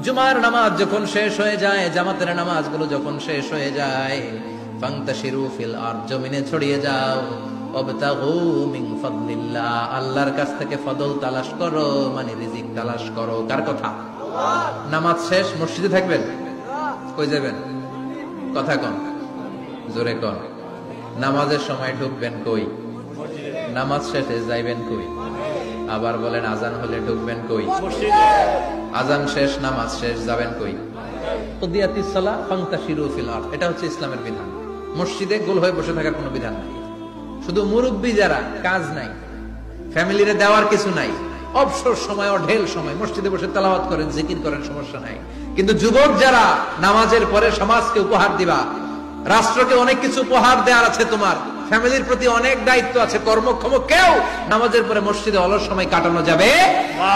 জুমার নামাজ যখন শেষ হয়ে যায়, জামাতের নামাজগুলো যখন শেষ হয়ে যায়, ফান্তাশিরু ফিল আরদ, জমিনে ছড়িয়ে যাও, ওয়াবতাগু মিন ফাদলিল্লাহ, আল্লাহর কাছ থেকে ফজল তালাশ করো, মানে রিজিক তালাশ করো। কার কথা? নামাজ শেষ, মসজিদে থাকবেন? কই যাবেন? কথা কন, জোরে কন। নামাজের সময় ঢুকবেন কই? নামাজ শেষে যাইবেন কই? আবার বলেন, আজান হলে ঢুকবেন কই? আজান শেষ, নামাজ শেষ, যাবেন কই? কুদিয়াতিস সালাহ ফান্তাশিরু ফিল আরদ, এটা হচ্ছে ইসলামের বিধান। মসজিদে গোল হয়ে বসে থাকার কোনো বিধান নাই। শুধু মুরব্বী যারা, কাজ নাই, ফ্যামিলিরে দেওয়ার কিছু নাই, অবসর সময় ও ঢেল সময় মসজিদে বসে তেলাওয়াত করেন, জিকির করেন, সমস্যা নাই। কিন্তু যুবক যারা, নামাজের পরে সমাজকে উপহার দিবা, রাষ্ট্রকে অনেক কিছু উপহার দেওয়ার আছে, তোমার ফ্যামিলির প্রতি অনেক দায়িত্ব আছে, কর্মক্ষম কেউ নামাজের পরে মসজিদে অলস সময় কাটানো যাবে না।